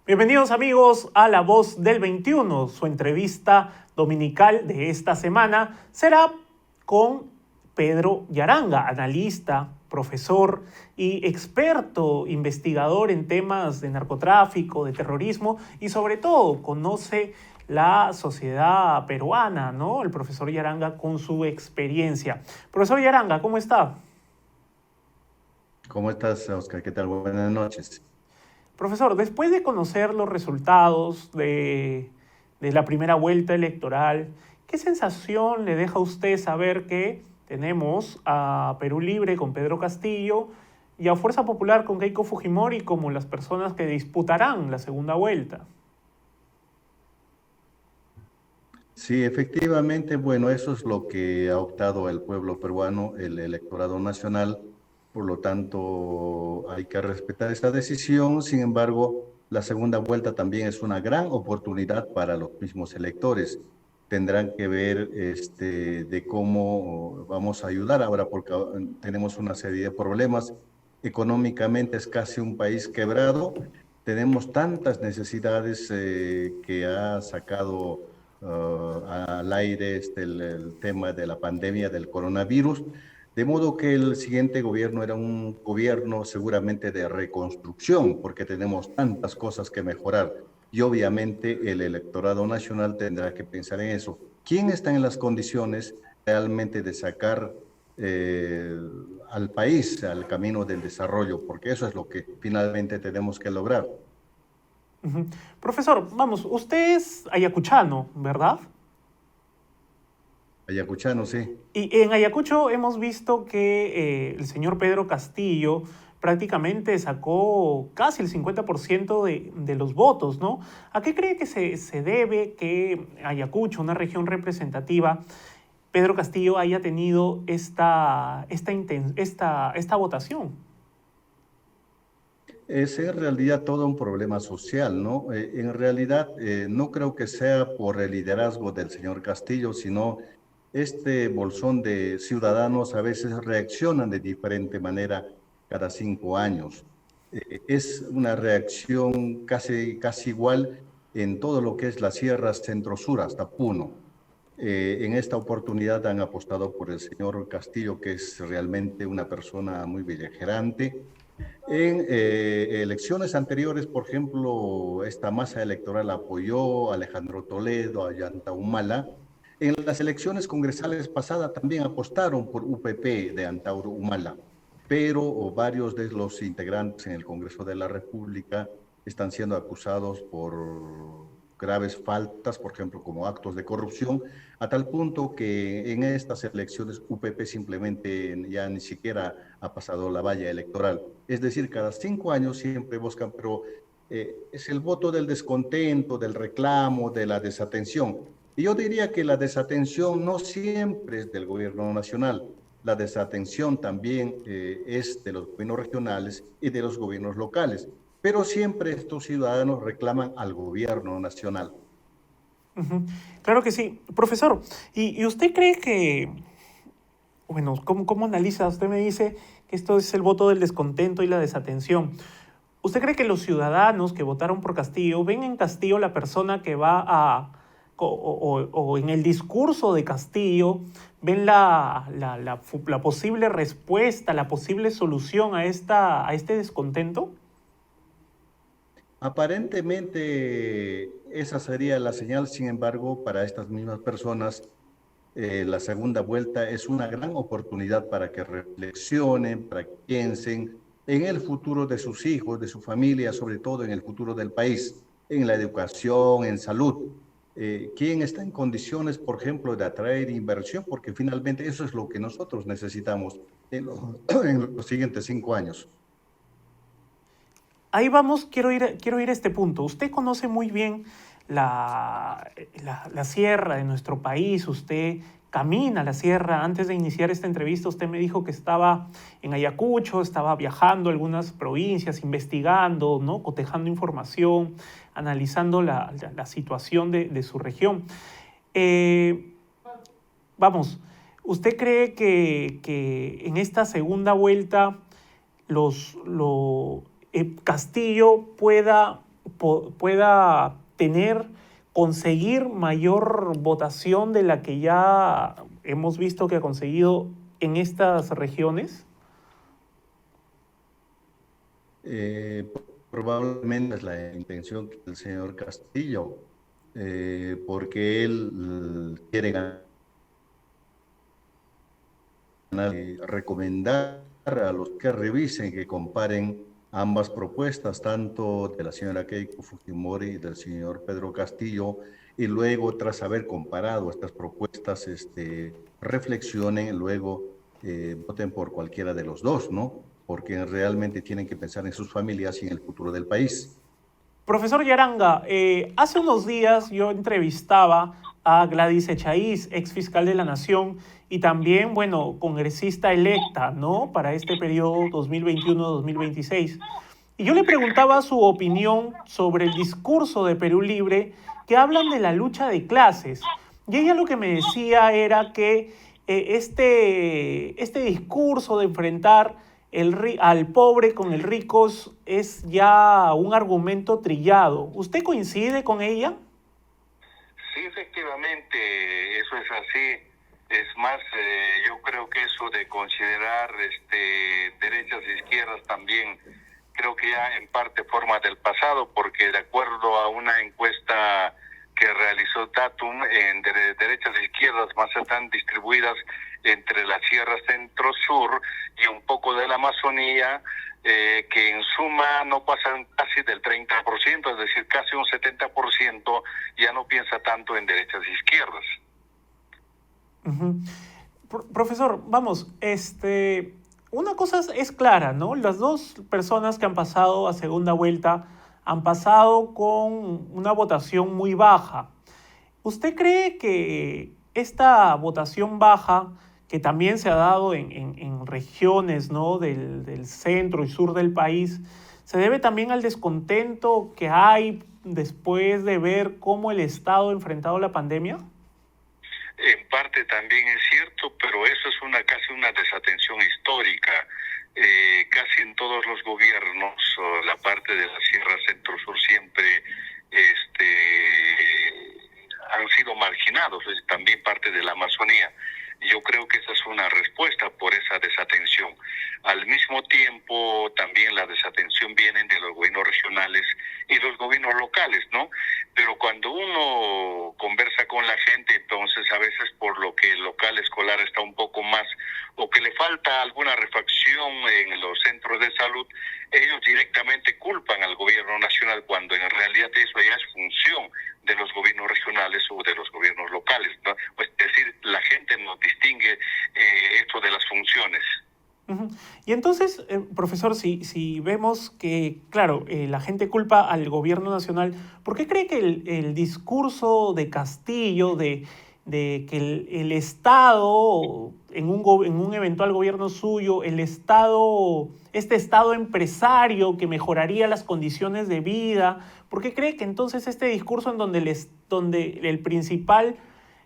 Bienvenidos amigos a La Voz del 21. Su entrevista dominical de esta semana será con Pedro Yaranga, analista, profesor y experto investigador en temas de narcotráfico, de terrorismo y sobre todo conoce la sociedad peruana, ¿no? El profesor Yaranga con su experiencia. Profesor Yaranga, ¿cómo está? ¿Cómo estás, Oscar? ¿Qué tal? Buenas noches. Profesor, después de conocer los resultados de la primera vuelta electoral, ¿qué sensación le deja a usted saber que tenemos a Perú Libre con Pedro Castillo y a Fuerza Popular con Keiko Fujimori como las personas que disputarán la segunda vuelta? Sí, efectivamente, bueno, eso es lo que ha optado el pueblo peruano, el electorado nacional. Por lo tanto, hay que respetar esta decisión. Sin embargo, la segunda vuelta también es una gran oportunidad para los mismos electores. Tendrán que ver de cómo vamos a ayudar ahora, porque tenemos una serie de problemas. Económicamente es casi un país quebrado. Tenemos tantas necesidades que ha sacado al aire el tema de la pandemia del coronavirus, de modo que el siguiente gobierno era un gobierno seguramente de reconstrucción, porque tenemos tantas cosas que mejorar y obviamente el electorado nacional tendrá que pensar en eso. ¿Quién está en las condiciones realmente de sacar eh, al país al camino del desarrollo? Porque eso es lo que finalmente tenemos que lograr. Ujú. Profesor, vamos, usted es ayacuchano, ¿verdad? Ayacuchano, sí. Y en Ayacucho hemos visto que el señor Pedro Castillo prácticamente sacó casi el 50% de los votos, ¿no? ¿A qué cree que se debe que Ayacucho, una región representativa, Pedro Castillo haya tenido esta votación? Es en realidad todo un problema social, ¿no? En realidad no creo que sea por el liderazgo del señor Castillo, sino este bolsón de ciudadanos a veces reaccionan de diferente manera cada 5 años. Es una reacción casi igual en todo lo que es la Sierra Centro-Sur hasta Puno. En esta oportunidad han apostado por el señor Castillo, que es realmente una persona muy beligerante. En elecciones anteriores, por ejemplo, esta masa electoral apoyó a Alejandro Toledo, a Yanta Humala. En las elecciones congresales pasadas también apostaron por UPP de Antauro Humala, pero varios de los integrantes en el Congreso de la República están siendo acusados por graves faltas, por ejemplo, como actos de corrupción, a tal punto que en estas elecciones UPP simplemente ya ni siquiera ha pasado la valla electoral. Es decir, cada 5 años siempre buscan, pero es el voto del descontento, del reclamo, de la desatención. Y yo diría que la desatención no siempre es del gobierno nacional. La desatención también es de los gobiernos regionales y de los gobiernos locales. Pero siempre estos ciudadanos reclaman al gobierno nacional. Ujú. Claro que sí. Profesor, ¿y usted cree que, bueno, cómo analiza? Usted me dice que esto es el voto del descontento y la desatención. ¿Usted cree que los ciudadanos que votaron por Castillo ven en Castillo la persona que va o en el discurso de Castillo, ven la posible respuesta, la posible solución a este descontento? Aparentemente esa sería la señal, sin embargo, para estas mismas personas la segunda vuelta es una gran oportunidad para que reflexionen, para que piensen en el futuro de sus hijos, de su familia, sobre todo en el futuro del país, en la educación, en salud. ¿Quién está en condiciones, por ejemplo, de atraer inversión? Porque finalmente eso es lo que nosotros necesitamos en los siguientes 5 años. Ahí vamos, quiero ir a este punto. Usted conoce muy bien la sierra de nuestro país, usted camina la sierra. Antes de iniciar esta entrevista, usted me dijo que estaba en Ayacucho, estaba viajando a algunas provincias, investigando, ¿no? Cotejando información, analizando la situación de su región. Eh, Vamos, ¿usted cree que en esta segunda vuelta Castillo pueda pueda conseguir mayor votación de la que ya hemos visto que ha conseguido en estas regiones? Eh, Probablemente es la intención del señor Castillo, porque él quiere ganar, recomendar a los que revisen, que comparen ambas propuestas, tanto de la señora Keiko Fujimori y del señor Pedro Castillo, y luego, tras haber comparado estas propuestas, reflexionen, luego voten por cualquiera de los dos, ¿no? Porque realmente tienen que pensar en sus familias y en el futuro del país. Profesor Yaranga, hace unos días yo entrevistaba a Gladys Echaíz, ex fiscal de la Nación y también, bueno, congresista electa, ¿no? Para este periodo 2021-2026. Y yo le preguntaba su opinión sobre el discurso de Perú Libre que hablan de la lucha de clases. Y ella lo que me decía era que este discurso de enfrentar al pobre con el rico es ya un argumento trillado. ¿Usted coincide con ella? Sí, efectivamente, eso es así. Es más, yo creo que eso de considerar derechas e izquierdas también, creo que ya en parte forma del pasado, porque de acuerdo a una encuesta que realizó Datum, derechas e izquierdas más están distribuidas entre la Sierra Centro-Sur y un poco de la Amazonía, que en suma no pasan casi del 30%, es decir, casi un 70% ya no piensa tanto en derechas e izquierdas. Uh-huh. Profesor, vamos, una cosa es clara, ¿no? Las dos personas que han pasado a segunda vuelta han pasado con una votación muy baja. ¿Usted cree que esta votación baja, que también se ha dado en regiones, ¿no? del centro y sur del país, se debe también al descontento que hay después de ver cómo el Estado ha enfrentado la pandemia? En parte también es cierto, pero eso es casi una desatención histórica. Casi en todos los gobiernos, la parte de la Sierra Centro-Sur siempre han sido marginados, también parte de la Amazonía. Yo creo que esa es una respuesta por esa desatención. Al mismo tiempo, también la desatención viene de los gobiernos regionales y los gobiernos locales, ¿no? Pero cuando uno conversa con la gente, entonces a veces por lo que el local escolar está un poco más, o que le falta alguna refacción en los centros de salud, ellos directamente culpan al gobierno nacional, cuando en realidad eso ya es función de los gobiernos regionales o de los gobiernos locales, ¿no? Es decir, la gente no distingue esto de las funciones. Uh-huh. Y entonces, profesor, si vemos que, claro, la gente culpa al gobierno nacional, ¿por qué cree que el discurso de Castillo de que el Estado, en un eventual gobierno suyo, este Estado empresario que mejoraría las condiciones de vida, ¿por qué cree que entonces este discurso en donde el principal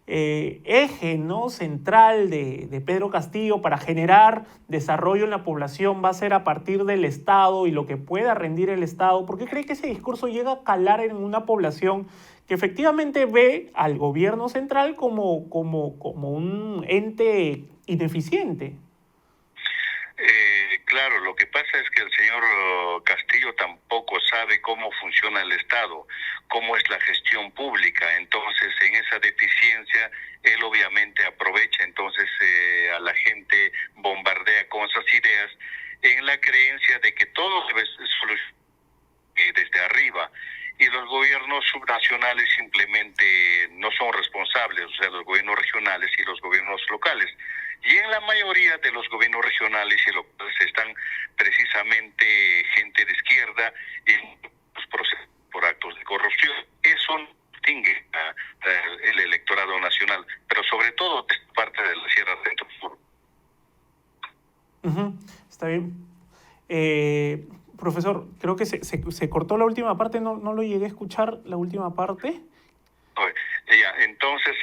eje, ¿no? central de Pedro Castillo para generar desarrollo en la población va a ser a partir del Estado y lo que pueda rendir el Estado? ¿Por qué cree que ese discurso llega a calar en una población que efectivamente ve al gobierno central como un ente ineficiente? Claro, lo que pasa es que el señor Castillo tampoco sabe cómo funciona el Estado, cómo es la gestión pública. Entonces, en esa deficiencia, él obviamente aprovecha, entonces a la gente bombardea con esas ideas en la creencia de que todo debe solucionar desde arriba. Y los gobiernos subnacionales simplemente no son responsables, o sea, los gobiernos regionales y los gobiernos locales. Y en la mayoría de los gobiernos regionales y locales están precisamente gente de izquierda y los procesos por actos de corrupción. Eso no distingue el electorado nacional, pero sobre todo es parte de la Sierra Centro-Sur. Uh-huh. Está bien. Profesor, creo que se cortó la última parte, no lo llegué a escuchar, la última parte. Entonces,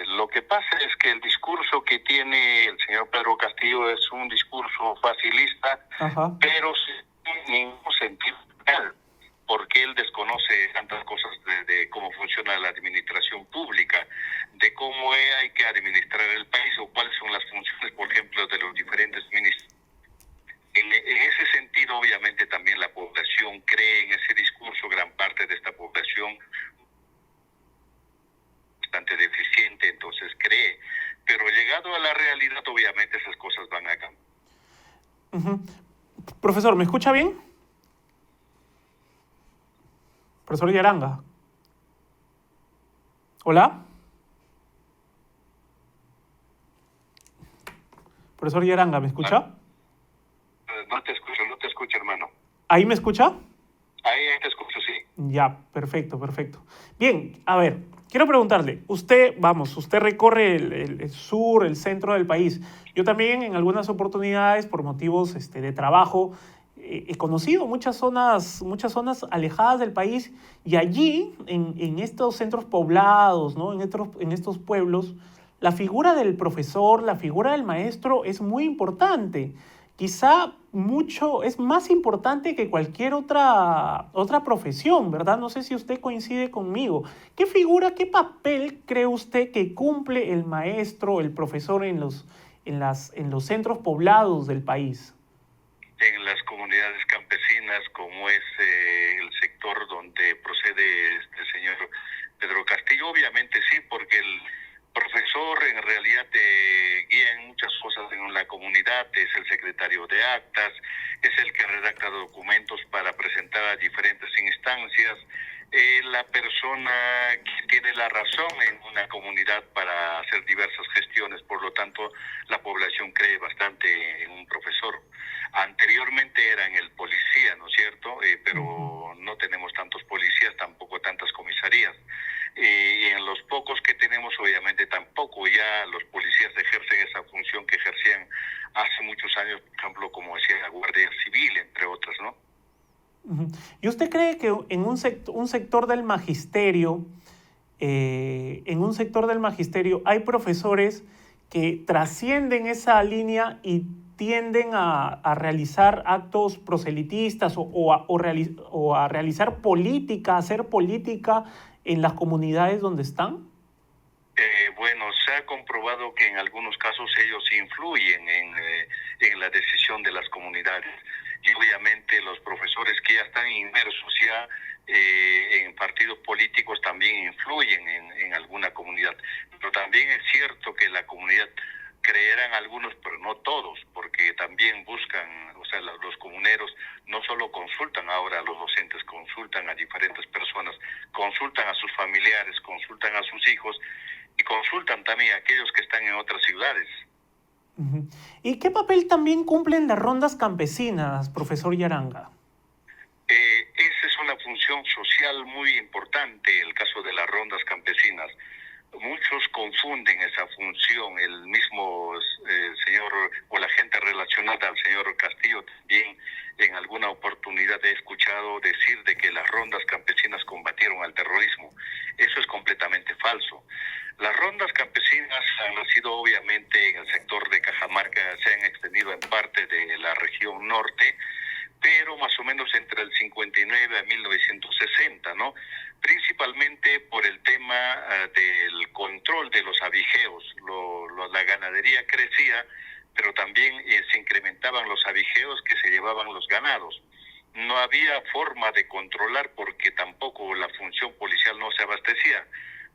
lo que pasa es que el discurso que tiene el señor Pedro Castillo es un discurso facilista, Ajá. pero sin ningún sentido real. porque él desconoce tantas cosas de cómo funciona la administración pública, de cómo hay que administrar el país o cuáles son las funciones, por ejemplo, de los diferentes ministros. En ese sentido, obviamente, también la población cree en ese discurso, gran parte de esta población bastante deficiente, entonces cree, pero llegado a la realidad, obviamente, esas cosas van a cambiar. Uh-huh. Profesor, ¿me escucha bien? Profesor Yaranga. ¿Hola? Profesor Yaranga, ¿me escucha? No te escucho, hermano. ¿Ahí me escucha? Ahí te escucho, sí. Ya, perfecto. Bien, a ver, quiero preguntarle, usted recorre el sur, el centro del país. Yo también en algunas oportunidades, por motivos de trabajo, he conocido muchas zonas alejadas del país, y allí, en estos centros poblados, ¿no? en estos pueblos, la figura del profesor, la figura del maestro es muy importante. Quizá es más importante que cualquier otra profesión, ¿verdad? No sé si usted coincide conmigo. ¿Qué figura, qué papel cree usted que cumple el maestro, el profesor en los centros poblados del país? En las comunidades campesinas, como es el sector donde procede este señor Pedro Castillo, obviamente sí, porque el profesor en realidad guía en muchas cosas en la comunidad, es el secretario de actas, es el que redacta documentos para presentar a diferentes instancias, la persona que tiene la razón en una comunidad para hacer diversas gestiones, por lo tanto la población cree bastante en un profesor. Anteriormente era en el policía, ¿no es cierto? Pero no tenemos tantos policías, tampoco tantas comisarías. Y en los pocos que tenemos, obviamente tampoco ya los policías ejercen esa función que ejercían hace muchos años, por ejemplo, como decía la Guardia Civil, entre otras, ¿no? ¿Y usted cree que en un sector del magisterio, hay profesores que trascienden esa línea y tienden a realizar actos proselitistas o a realizar política, hacer política en las comunidades donde están? Bueno, se ha comprobado que en algunos casos ellos influyen en la decisión de las comunidades. Y obviamente los profesores que ya están inmersos ya en partidos políticos también influyen en alguna comunidad. Pero también es cierto que la comunidad creerán algunos, pero no todos, porque también buscan, o sea, los comuneros no solo consultan ahora a los docentes, consultan a diferentes personas, consultan a sus familiares, consultan a sus hijos y consultan también a aquellos que están en otras ciudades. Uh-huh. ¿Y qué papel también cumplen las rondas campesinas, profesor Yaranga? Esa es una función social muy importante, el caso de las rondas campesinas. Muchos confunden esa función, el mismo señor o la gente relacionada al señor Castillo también en alguna oportunidad he escuchado decir de que las rondas campesinas combatieron al terrorismo. Eso es completamente falso. Las rondas campesinas han nacido obviamente en el sector de Cajamarca, se han extendido en parte de la región norte, pero más o menos entre el 59 a 1960, ¿no? Principalmente por el tema del control de los abigeos. La ganadería crecía, pero también se incrementaban los abigeos que se llevaban los ganados. No había forma de controlar porque tampoco la función policial no se abastecía.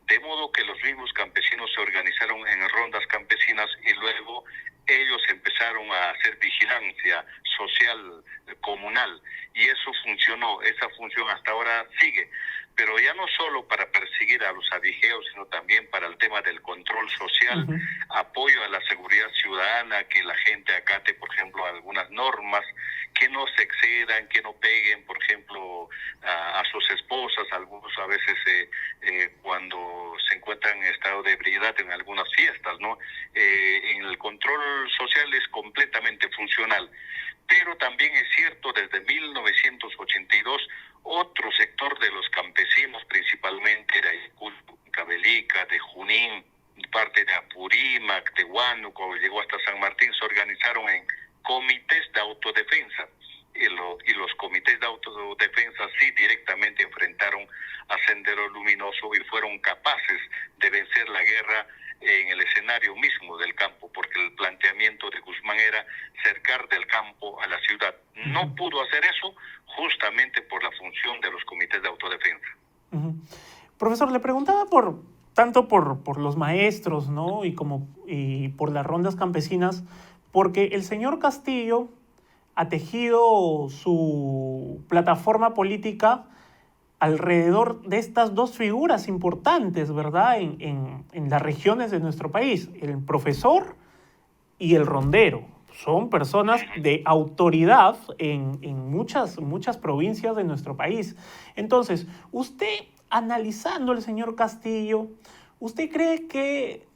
De modo que los mismos campesinos se organizaron en rondas campesinas y luego ellos empezaron a hacer vigilancia social comunal y eso funcionó, esa función hasta ahora sigue, pero ya no solo para perseguir a los abigeos, sino también para el tema del control social, apoyo a la seguridad ciudadana, que la gente acate, por ejemplo, algunas normas, que no se excedan, que no peguen, por ejemplo, a sus esposas, algunos a veces cuando se encuentran en estado de ebriedad en algunas fiestas, ¿no? En el control social es completamente funcional. Pero también es cierto, desde 1982, otro sector de los campesinos, principalmente de Cabelica, de Junín, parte de Apurímac, de Huánuco, llegó hasta San Martín, se organizaron en comités de autodefensa. y los comités de autodefensa sí directamente enfrentaron a Sendero Luminoso y fueron capaces de vencer la guerra en el escenario mismo del campo, porque el planteamiento de Guzmán era cercar del campo a la ciudad. No pudo hacer eso justamente por la función de los comités de autodefensa. Profesor, le preguntaba tanto por los maestros, ¿no? y por las rondas campesinas, porque el señor Castillo ha tejido su plataforma política alrededor de estas dos figuras importantes, ¿verdad? En las regiones de nuestro país, el profesor y el rondero. Son personas de autoridad en muchas provincias de nuestro país. Entonces, usted, analizando al señor Castillo, ¿usted cree que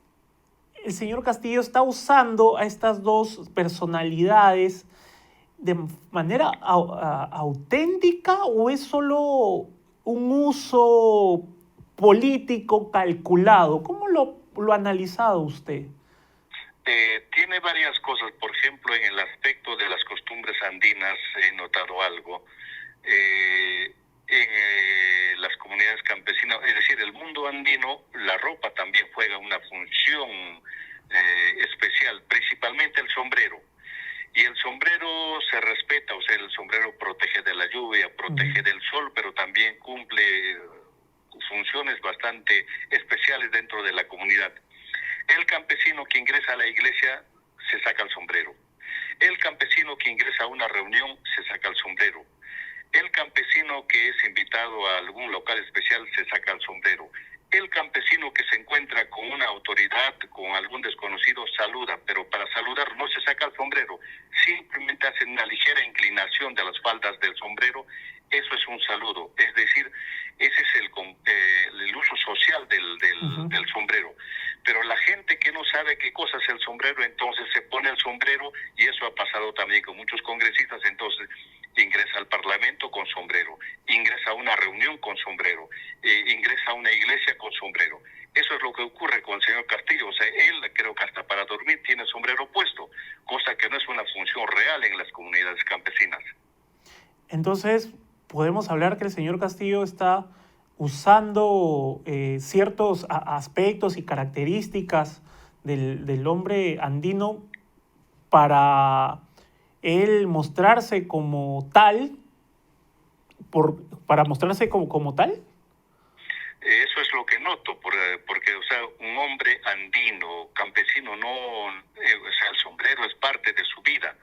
el señor Castillo está usando a estas dos personalidades de manera auténtica o es solo un uso político calculado? ¿Cómo lo ha analizado usted? Tiene varias cosas. Por ejemplo, en el aspecto de las costumbres andinas he notado algo. En las comunidades campesinas, es decir, el mundo andino, la ropa también juega una función especial, principalmente el sombrero. Y el sombrero se respeta, o sea, el sombrero protege de la lluvia, protege del sol, pero también cumple funciones bastante especiales dentro de la comunidad. El campesino que ingresa a la iglesia se saca el sombrero. El campesino que ingresa a una reunión se saca el sombrero. El campesino que es invitado a algún local especial se saca el sombrero. El campesino que se encuentra con una autoridad, con algún desconocido, saluda, pero para saludar no se saca el sombrero, simplemente hace una ligera inclinación de las faldas del sombrero. Eso es un saludo, es decir, ese es el uso social del sombrero. Pero la gente que no sabe qué cosa es el sombrero, entonces se pone el sombrero, y eso ha pasado también con muchos congresistas. Entonces ingresa al Parlamento con sombrero, ingresa a una reunión con sombrero, ingresa a una iglesia con sombrero. Eso es lo que ocurre con el señor Castillo. O sea, él, creo que hasta para dormir tiene sombrero puesto, cosa que no es una función real en las comunidades campesinas. Entonces, podemos hablar que el señor Castillo está usando ciertos aspectos y características del hombre andino para él mostrarse como tal, para mostrarse como tal. Eso es lo que noto, porque, o sea, un hombre andino, campesino, no, o sea, el sombrero es parte de su vida,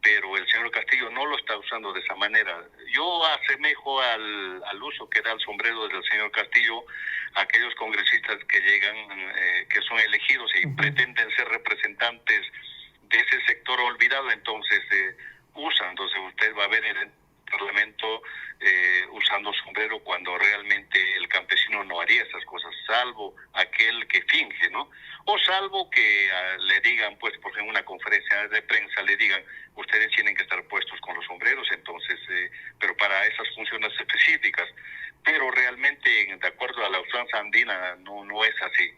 pero el señor Castillo no lo está usando de esa manera. Yo asemejo al uso que da el sombrero del señor Castillo a aquellos congresistas que llegan, que son elegidos y pretenden ser representantes de ese sector olvidado, entonces usan. Entonces usted va a ver en el Parlamento usando sombrero cuando realmente el campesino no haría esas cosas, salvo aquel que finge, ¿no? O salvo que le digan, pues, por ejemplo, en una conferencia de prensa le digan, ustedes tienen que estar puestos con los sombreros, entonces, pero para esas funciones específicas. Pero realmente, de acuerdo a la usanza andina, no es así.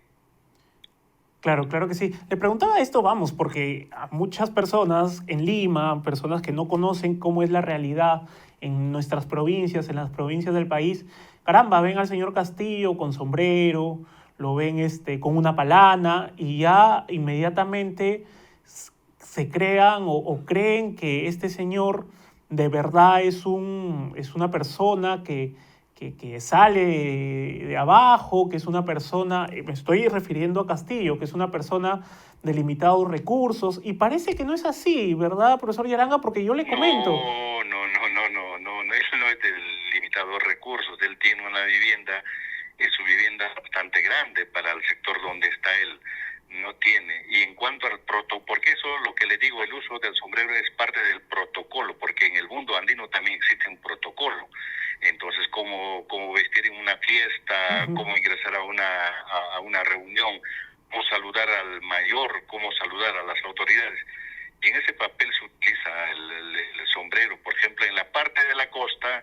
Claro, claro que sí. Le preguntaba esto, vamos, porque a muchas personas en Lima, personas que no conocen cómo es la realidad en nuestras provincias, en las provincias del país, caramba, ven al señor Castillo con sombrero, lo ven con una palana y ya inmediatamente se crean o creen que este señor de verdad es una persona que sale de abajo, que es una persona, me estoy refiriendo a Castillo, que es una persona de limitados recursos, y parece que no es así, ¿verdad, profesor Yaranga? Porque yo le comento. No, él no es de limitados recursos, él tiene una vivienda, su vivienda es bastante grande para el sector donde está él. No tiene. Y en cuanto al protocolo, porque eso lo que le digo, el uso del sombrero es parte del protocolo, porque en el mundo andino también existe un protocolo. Entonces, cómo vestir en una fiesta, cómo ingresar a una reunión, cómo saludar al mayor, cómo saludar a las autoridades. Y en ese papel se utiliza el sombrero. Por ejemplo, en la parte de la costa,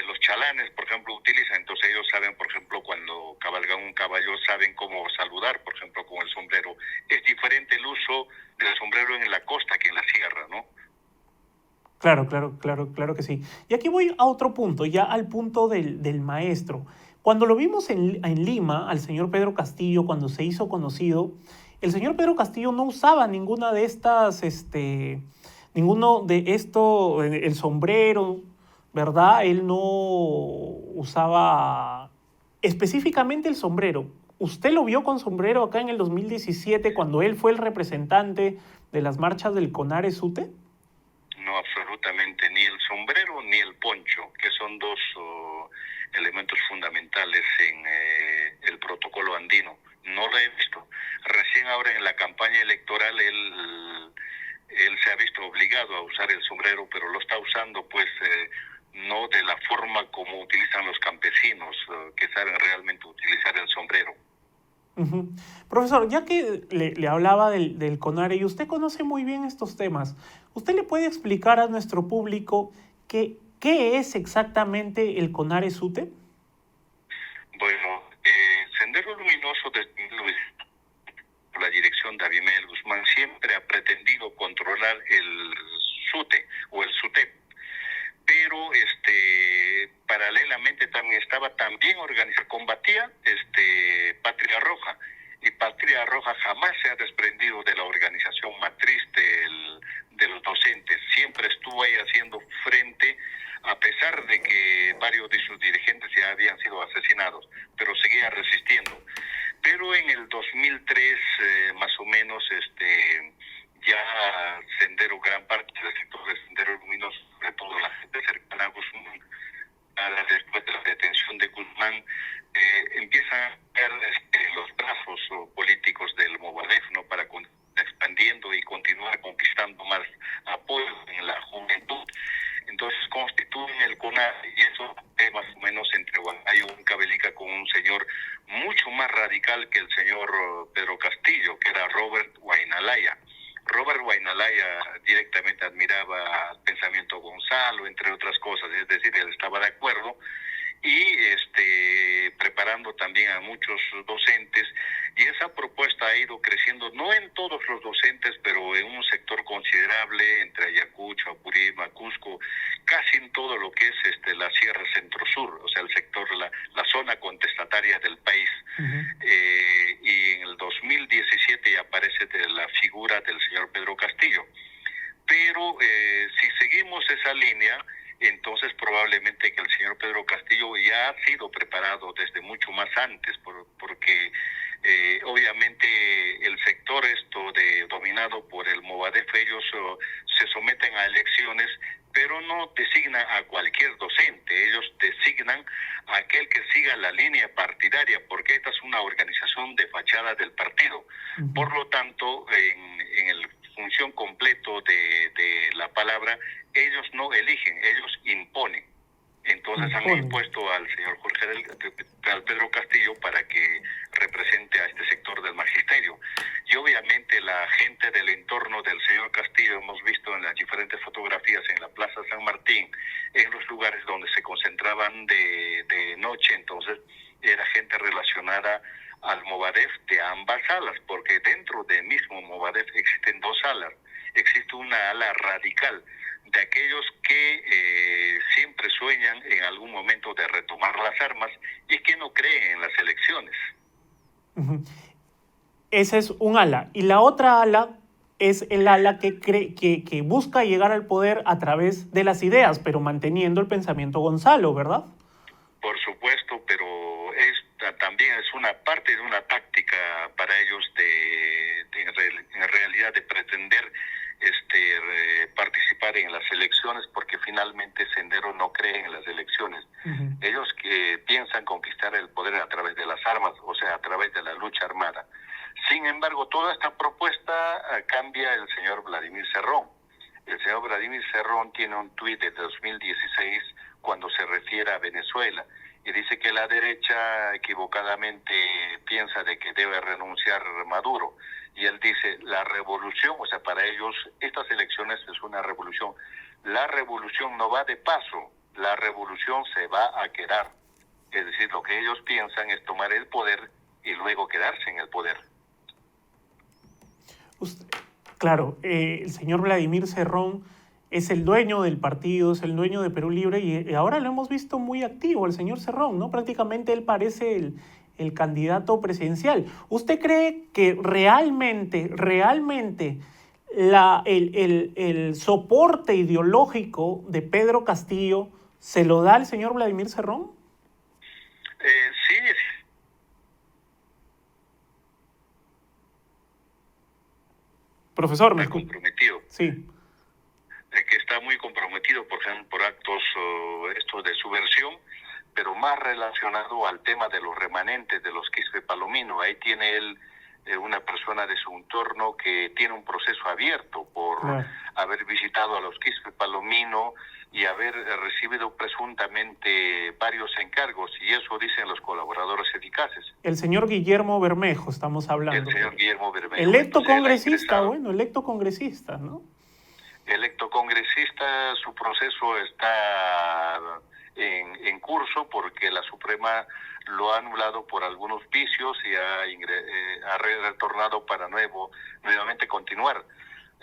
los chalanes, por ejemplo, utilizan, entonces ellos saben, por ejemplo, cuando cabalgan un caballo, saben cómo saludar, por ejemplo, con el sombrero. Es diferente el uso del sombrero en la costa que en la sierra, ¿no? Claro que sí. Y aquí voy a otro punto, ya al punto del maestro. Cuando lo vimos en Lima, al señor Pedro Castillo, cuando se hizo conocido, el señor Pedro Castillo no usaba ninguna de estas, ninguno de esto, el sombrero, ¿verdad? Él no usaba específicamente el sombrero. ¿Usted lo vio con sombrero acá en el 2017 cuando él fue el representante de las marchas del CONARE SUTE? No, absolutamente, ni el sombrero ni el poncho, que son dos elementos fundamentales en el protocolo andino. No lo he visto. Recién ahora en la campaña electoral él se ha visto obligado a usar el sombrero, pero lo está usando pues no de la forma como utilizan los campesinos, que saben realmente utilizar el sombrero. Uh-huh. Profesor, ya que le hablaba del CONARE y usted conoce muy bien estos temas, ¿usted le puede explicar a nuestro público qué es exactamente el CONARE SUTE? Bueno, Sendero Luminoso de la dirección de Abimael Guzmán siempre ha pretendido controlar el SUTE o el SUTEP, pero paralelamente también organizado, combatía Patria Roja, y Patria Roja jamás se ha desprendido de la organización matriz de los docentes, siempre estuvo ahí haciendo frente, a pesar de que varios de sus dirigentes ya habían sido asesinados, pero seguía resistiendo. Pero en el 2003, más o menos, ya Sendero, gran parte del sector de Sendero Luminoso, sobre todo la gente cercana a Guzmán, después de la detención de Guzmán, empiezan a ver los brazos políticos del Movadef, ¿no?, para expandiendo y continuar conquistando más apoyo en la juventud. Entonces constituyen el CONARE, y eso es más o menos entre Huancayo y Huancavelica, con un señor mucho más radical que el señor Pedro Castillo, que era Robert Wainalaya. Robert Wainalaya directamente admiraba al pensamiento Gonzalo, entre otras cosas, es decir, él estaba de acuerdo, y preparando también a muchos docentes, y esa propuesta ha ido creciendo, no en todos los docentes, pero en un sector considerable entre Ayacucho, Apurímac, Cusco, casi en todo lo que es la Sierra Centro-Sur, o sea, el sector, la zona contestataria del país. Uh-huh. Y en el 2017 aparece la figura del señor Pedro Castillo. Pero si seguimos esa línea, entonces probablemente que el señor Pedro Castillo ya ha sido preparado desde mucho más antes, porque obviamente el sector dominado por el Movadef, ellos se someten a elecciones, pero no designan a cualquier docente, ellos designan a aquel que siga la línea partidaria, porque esta es una organización de fachada del partido. Uh-huh. Por lo tanto, en el función completo de la palabra, ellos no eligen, ellos imponen. Entonces han impuesto al señor al Pedro Castillo para que represente a este sector del magisterio. Y obviamente la gente del entorno del señor Castillo, hemos visto en las diferentes fotografías en la Plaza San Martín, en los lugares donde se concentraban de noche, entonces era gente relacionada al Movadef de ambas alas, porque dentro del mismo Movadef existen dos alas. Existe una ala radical, de aquellos que siempre sueñan en algún momento de retomar las armas y que no creen en las elecciones. Uh-huh. Ese es un ala. Y la otra ala es el ala que busca llegar al poder a través de las ideas, pero manteniendo el pensamiento Gonzalo, ¿verdad? Por supuesto, pero también es una parte de una táctica para ellos en realidad de pretender participar en las elecciones, porque finalmente Sendero no cree en las elecciones. Uh-huh. Ellos que piensan conquistar el poder a través de las armas, o sea, a través de la lucha armada. Sin embargo, toda esta propuesta cambia el señor Vladimir Cerrón. El señor Vladimir Cerrón tiene un tuit de 2016 cuando se refiere a Venezuela y dice que la derecha equivocadamente piensa de que debe renunciar Maduro. Y él dice, la revolución, o sea, para ellos estas elecciones es una revolución. La revolución no va de paso, la revolución se va a quedar. Es decir, lo que ellos piensan es tomar el poder y luego quedarse en el poder. Claro, el señor Vladimir Cerrón es el dueño del partido, es el dueño de Perú Libre y ahora lo hemos visto muy activo, el señor Cerrón, ¿no? Prácticamente él parece el candidato presidencial. ¿Usted cree que realmente el soporte ideológico de Pedro Castillo se lo da el señor Vladimir Cerrón? Sí, Profesor, ¿me está escucha? comprometido. Sí. Que está muy comprometido, por ejemplo, por actos estos de subversión, pero más relacionado al tema de los remanentes de los Quispe Palomino. Ahí tiene él una persona de su entorno que tiene un proceso abierto por haber visitado a los Quispe Palomino y haber recibido presuntamente varios encargos, y eso dicen los colaboradores eficaces. El señor Guillermo Bermejo, estamos hablando. El señor Guillermo Bermejo. Electo entonces, congresista, electo congresista, ¿no? Electo congresista, su proceso está en curso porque la Suprema lo ha anulado por algunos vicios y ha retornado para nuevamente continuar.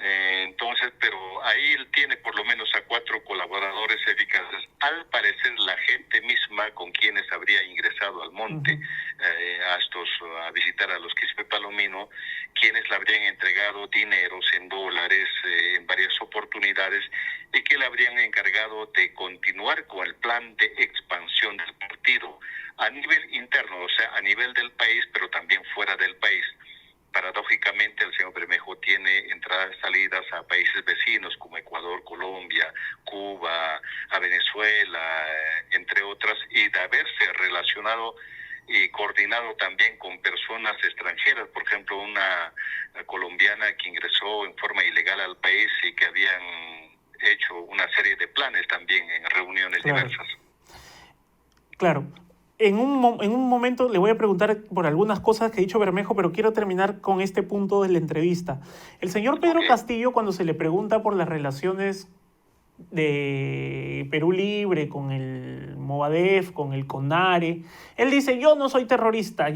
Entonces, pero ahí él tiene por lo menos a 4 colaboradores eficaces, al parecer la gente misma con quienes habría ingresado al monte a visitar a los Quispe Palomino, quienes le habrían entregado dineros en dólares en varias oportunidades y que le habrían encargado de continuar con el plan de expansión del partido a nivel interno, o sea, a nivel del país, pero también fuera del país. Paradójicamente, el señor Bermejo tiene entradas y salidas a países vecinos como Ecuador, Colombia, Cuba, a Venezuela, entre otras, y de haberse relacionado y coordinado también con personas extranjeras, por ejemplo, una colombiana que ingresó en forma ilegal al país y que habían hecho una serie de planes también en reuniones diversas. Claro. En un momento le voy a preguntar por algunas cosas que ha dicho Bermejo, pero quiero terminar con este punto de la entrevista. El señor Pedro Castillo, cuando se le pregunta por las relaciones de Perú Libre con el Movadef, con el CONARE, él dice, yo no soy terrorista.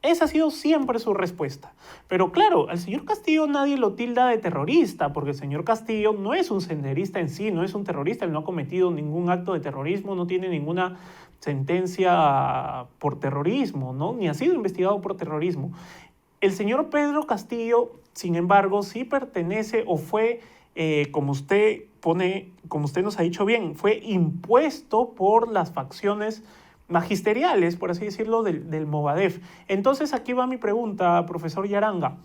Esa ha sido siempre su respuesta. Pero claro, al señor Castillo nadie lo tilda de terrorista, porque el señor Castillo no es un senderista en sí, no es un terrorista, él no ha cometido ningún acto de terrorismo, no tiene ninguna sentencia por terrorismo, ¿no? Ni ha sido investigado por terrorismo. El señor Pedro Castillo, sin embargo, sí pertenece o fue, como usted nos ha dicho bien, fue impuesto por las facciones magisteriales, por así decirlo, del Movadef. Entonces aquí va mi pregunta, profesor Yaranga.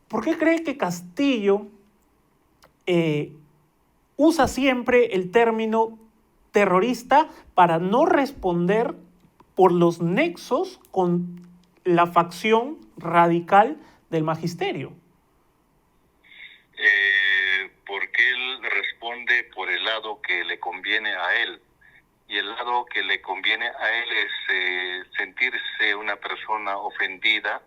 ¿Por qué cree que Castillo usa siempre el término terrorista para no responder por los nexos con la facción radical del magisterio? Porque él responde por el lado que le conviene a él. Y el lado que le conviene a él es sentirse una persona ofendida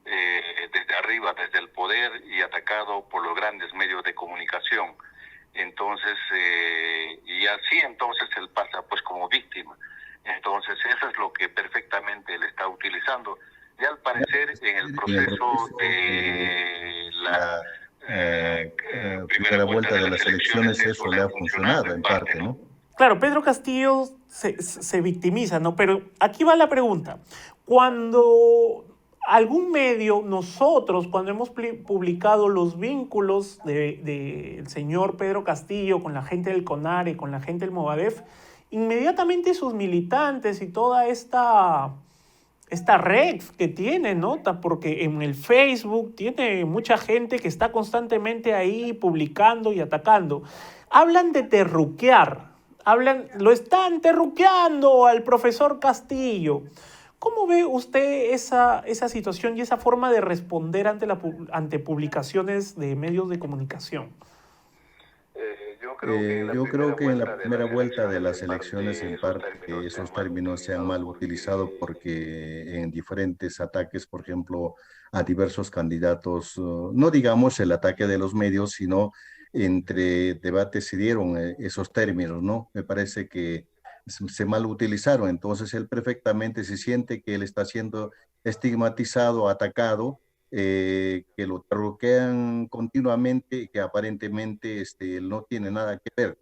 desde arriba, desde el poder, y atacado por los grandes medios de comunicación. Entonces, y así entonces él pasa pues como víctima. Entonces eso es lo que perfectamente él está utilizando. Y al parecer en el proceso de la primera vuelta de las elecciones eso le ha funcionado en parte, ¿no? Claro, Pedro Castillo se victimiza, ¿no? Pero aquí va la pregunta. Cuando algún medio, cuando hemos publicado los vínculos del señor Pedro Castillo con la gente del CONARE, con la gente del Movadef, inmediatamente sus militantes y toda esta red que tiene, ¿no? Porque en el Facebook tiene mucha gente que está constantemente ahí publicando y atacando. Hablan de terruquear. Lo están terruqueando al profesor Castillo. ¿Cómo ve usted esa situación y esa forma de responder ante publicaciones de medios de comunicación? Yo creo que en la primera vuelta de las elecciones, en parte, esos términos se han mal utilizado porque en diferentes ataques, por ejemplo, a diversos candidatos, no digamos el ataque de los medios, sino entre debates se dieron esos términos, ¿no? Me parece que se mal utilizaron, entonces él perfectamente se siente que él está siendo estigmatizado, atacado, que lo terroquean continuamente y que aparentemente él no tiene nada que ver.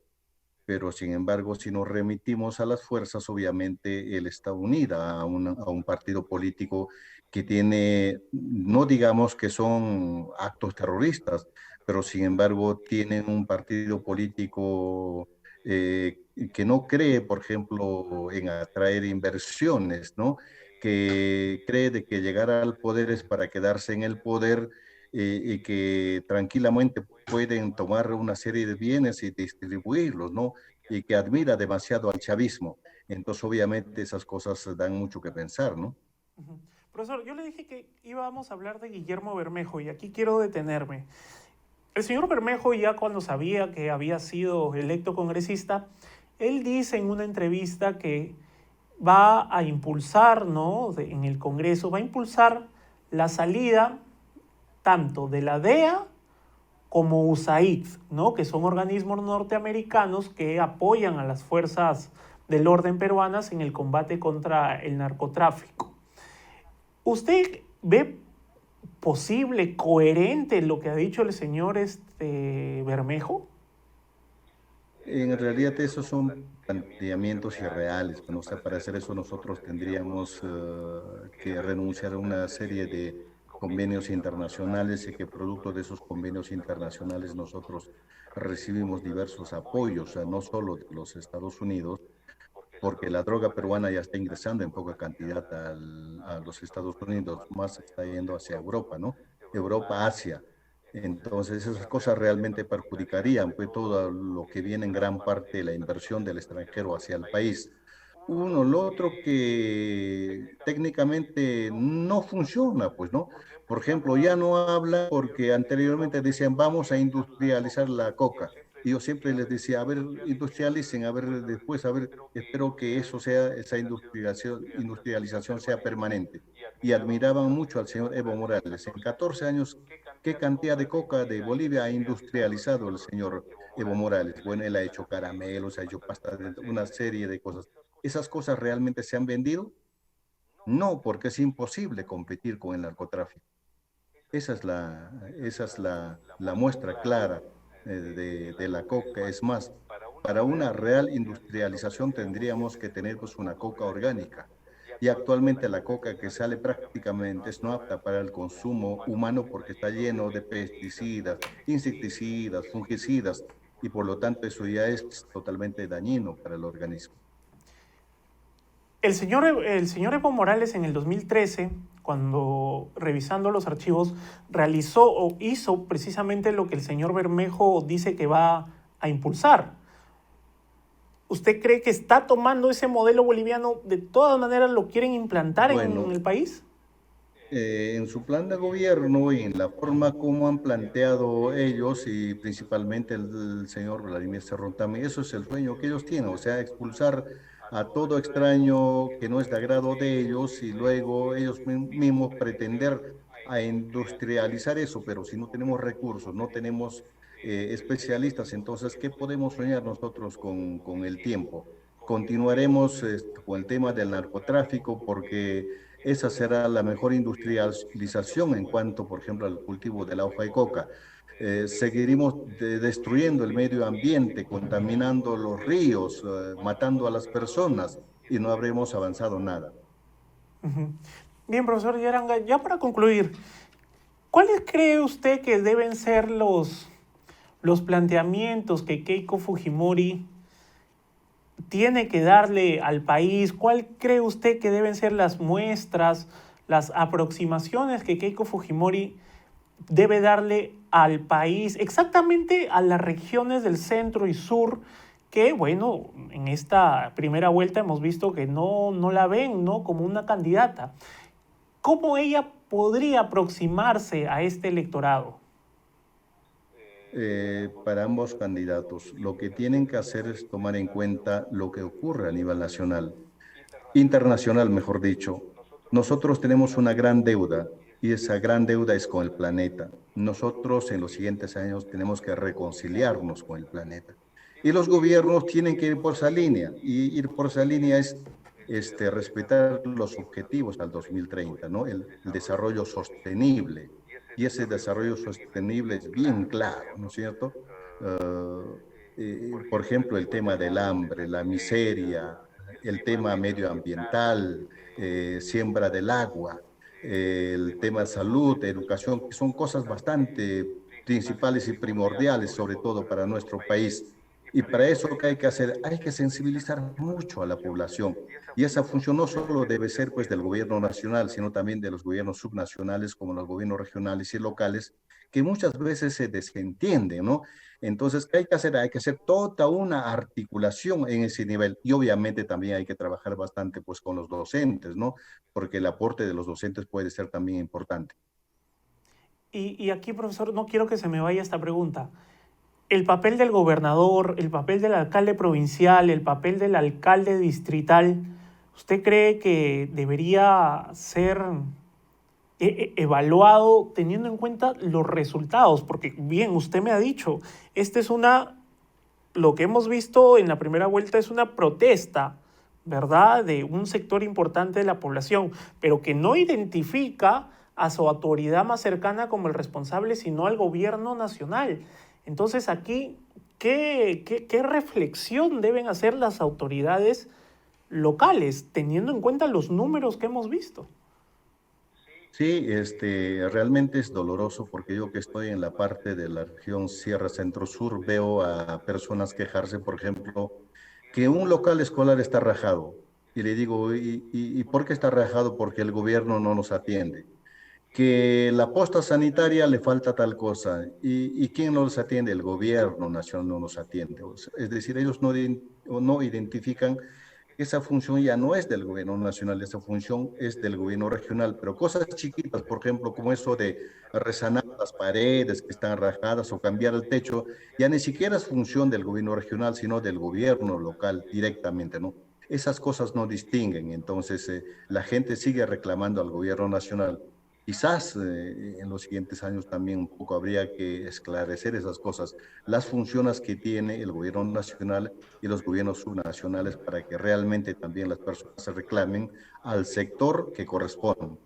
Pero sin embargo, si nos remitimos a las fuerzas, obviamente él está unida a un partido político que tiene, no digamos que son actos terroristas, pero sin embargo tienen un partido político que no cree, por ejemplo, en atraer inversiones, ¿no? Que cree de que llegar al poder es para quedarse en el poder y que tranquilamente pueden tomar una serie de bienes y distribuirlos, ¿no? Y que admira demasiado al chavismo. Entonces, obviamente, esas cosas dan mucho que pensar, ¿no? Ujú. Profesor, yo le dije que íbamos a hablar de Guillermo Bermejo y aquí quiero detenerme. El señor Bermejo, ya cuando sabía que había sido electo congresista, él dice en una entrevista que va a impulsar, ¿no? En el Congreso, va a impulsar la salida tanto de la DEA como USAID, ¿no? Que son organismos norteamericanos que apoyan a las fuerzas del orden peruanas en el combate contra el narcotráfico. ¿Usted ve posible, coherente lo que ha dicho el señor Bermejo? En realidad, esos son planteamientos irreales. Bueno, o sea, para hacer eso nosotros tendríamos que renunciar a una serie de convenios internacionales y que producto de esos convenios internacionales nosotros recibimos diversos apoyos, o sea, no solo de los Estados Unidos, porque la droga peruana ya está ingresando en poca cantidad a los Estados Unidos, más está yendo hacia Europa, ¿no? Europa, Asia. Entonces, esas cosas realmente perjudicarían pues, todo lo que viene en gran parte de la inversión del extranjero hacia el país. Uno, lo otro que técnicamente no funciona, pues, ¿no? Por ejemplo, ya no habla porque anteriormente decían vamos a industrializar la coca. Y yo siempre les decía, a ver, industrialicen, a ver, después, a ver, espero que eso sea, esa industrialización sea permanente. Y admiraban mucho al señor Evo Morales. En 14 años, ¿qué cantidad de coca de Bolivia ha industrializado el señor Evo Morales? Bueno, él ha hecho caramelos, ha hecho pasta, una serie de cosas. ¿Esas cosas realmente se han vendido? No, porque es imposible competir con el narcotráfico. Esa es la muestra clara de la coca. Es más, para una real industrialización tendríamos que tener pues, una coca orgánica. Y actualmente la coca que sale prácticamente es no apta para el consumo humano porque está lleno de pesticidas, insecticidas, fungicidas, y por lo tanto eso ya es totalmente dañino para el organismo. El señor Evo Morales en el 2013, cuando revisando los archivos, realizó o hizo precisamente lo que el señor Bermejo dice que va a impulsar. ¿Usted cree que está tomando ese modelo boliviano, de todas maneras lo quieren implantar en Bueno, el país? en su plan de gobierno y en la forma como han planteado ellos y principalmente el señor Vladimir Cerrón también, eso es el sueño que ellos tienen, o sea, expulsar a todo extraño que no es de agrado de ellos y luego ellos mismos pretender a industrializar eso, pero si no tenemos recursos, no tenemos especialistas, entonces, ¿qué podemos soñar nosotros con el tiempo? Continuaremos con el tema del narcotráfico porque esa será la mejor industrialización en cuanto, por ejemplo, al cultivo de la hoja de coca. Seguiremos destruyendo el medio ambiente, contaminando los ríos, matando a las personas y no habremos avanzado nada. Ujú. Bien, profesor Yaranga, ya para concluir, ¿cuáles cree usted que deben ser los planteamientos que Keiko Fujimori tiene que darle al país? ¿Cuál cree usted que deben ser las muestras, las aproximaciones que Keiko Fujimori debe darle al país, exactamente a las regiones del centro y sur, que bueno, en esta primera vuelta hemos visto que no la ven, ¿no?, como una candidata? ¿Cómo ella podría aproximarse a este electorado? Para ambos candidatos, lo que tienen que hacer es tomar en cuenta lo que ocurre a nivel nacional, internacional, mejor dicho. Nosotros tenemos una gran deuda y esa gran deuda es con el planeta. Nosotros en los siguientes años tenemos que reconciliarnos con el planeta. Y los gobiernos tienen que ir por esa línea y ir por esa línea es respetar los objetivos al 2030, ¿no? El desarrollo sostenible. y ese desarrollo sostenible es bien claro, ¿no es cierto? Por ejemplo, el tema del hambre, la miseria, el tema medioambiental, siembra del agua, el tema de salud, educación, que son cosas bastante principales y primordiales, sobre todo para nuestro país. Y para eso, ¿qué hay que hacer? Hay que sensibilizar mucho a la población. Y esa función no solo debe ser pues del gobierno nacional, sino también de los gobiernos subnacionales, como los gobiernos regionales y locales, que muchas veces se desentienden, ¿no? Entonces, ¿qué hay que hacer? Hay que hacer toda una articulación en ese nivel y obviamente también hay que trabajar bastante pues con los docentes, ¿no? Porque el aporte de los docentes puede ser también importante. Y aquí, profesor, no quiero que se me vaya esta pregunta. El papel del gobernador, el papel del alcalde provincial, el papel del alcalde distrital, ¿usted cree que debería ser evaluado teniendo en cuenta los resultados? Porque bien, usted me ha dicho, esta es lo que hemos visto en la primera vuelta es una protesta, ¿verdad?, de un sector importante de la población, pero que no identifica a su autoridad más cercana como el responsable, sino al gobierno nacional. Entonces aquí, ¿qué reflexión deben hacer las autoridades locales, teniendo en cuenta los números que hemos visto? Sí, realmente es doloroso porque yo que estoy en la parte de la región Sierra Centro Sur veo a personas quejarse, por ejemplo, que un local escolar está rajado. Y le digo, ¿y por qué está rajado? Porque el gobierno no nos atiende. Que la posta sanitaria le falta tal cosa. ¿Y quién no los atiende? El gobierno nacional no nos atiende. O sea, es decir, ellos no identifican que esa función ya no es del gobierno nacional, esa función es del gobierno regional, pero cosas chiquitas, por ejemplo, como eso de resanar las paredes que están rajadas o cambiar el techo, ya ni siquiera es función del gobierno regional, sino del gobierno local directamente, ¿no? Esas cosas no distinguen, entonces la gente sigue reclamando al gobierno nacional. Quizás en los siguientes años también un poco habría que esclarecer esas cosas, las funciones que tiene el gobierno nacional y los gobiernos subnacionales para que realmente también las personas se reclamen al sector que corresponde.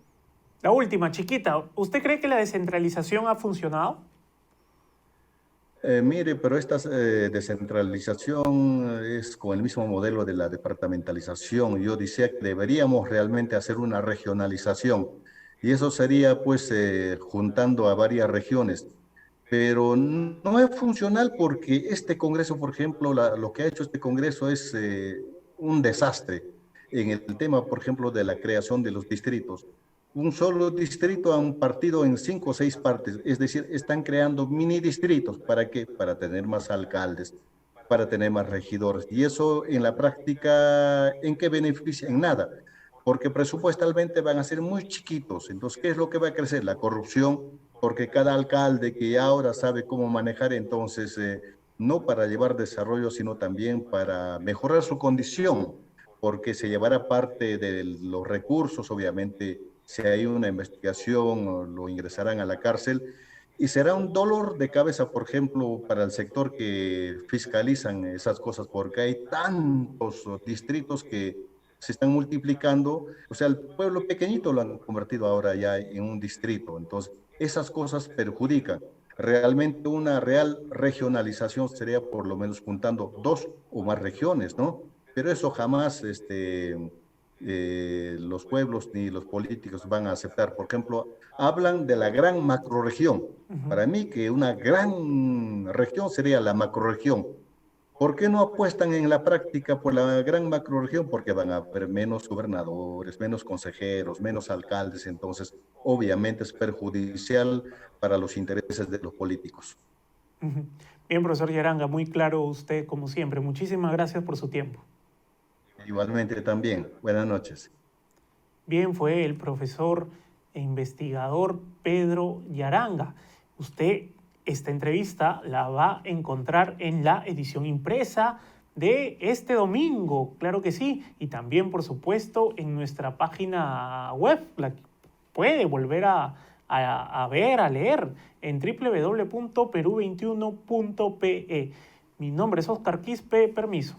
La última, chiquita, ¿usted cree que la descentralización ha funcionado? Mire, pero esta descentralización es con el mismo modelo de la departamentalización. Yo decía que deberíamos realmente hacer una regionalización y eso sería pues juntando a varias regiones, pero no es funcional porque este Congreso, por ejemplo, lo que ha hecho este Congreso es un desastre en el tema, por ejemplo, de la creación de los distritos. Un solo distrito a un partido en 5 o 6 partes, es decir, están creando mini distritos. ¿Para qué? Para tener más alcaldes, para tener más regidores. Y eso en la práctica, ¿en qué beneficia? En nada, porque presupuestalmente van a ser muy chiquitos. Entonces, ¿qué es lo que va a crecer? La corrupción, porque cada alcalde que ahora sabe cómo manejar, entonces, no para llevar desarrollo, sino también para mejorar su condición, porque se llevará parte de los recursos, obviamente, si hay una investigación, lo ingresarán a la cárcel, y será un dolor de cabeza, por ejemplo, para el sector que fiscalizan esas cosas, porque hay tantos distritos que se están multiplicando, o sea, el pueblo pequeñito lo han convertido ahora ya en un distrito, entonces esas cosas perjudican. Realmente una real regionalización sería por lo menos juntando 2 o más regiones, ¿no? Pero eso jamás los pueblos ni los políticos van a aceptar. Por ejemplo, hablan de la gran macroregión. Uh-huh. Para mí que una gran región sería la macroregión. ¿Por qué no apuestan en la práctica por la gran macroregión? Porque van a haber menos gobernadores, menos consejeros, menos alcaldes, entonces obviamente es perjudicial para los intereses de los políticos. Uh-huh. Bien, profesor Yaranga, muy claro usted como siempre. Muchísimas gracias por su tiempo. Igualmente también. Buenas noches. Bien, fue el profesor e investigador Pedro Yaranga. Usted esta entrevista la va a encontrar en la edición impresa de este domingo, claro que sí, y también, por supuesto, en nuestra página web, la puede volver a ver, a leer en www.peru21.pe. Mi nombre es Oscar Quispe, permiso.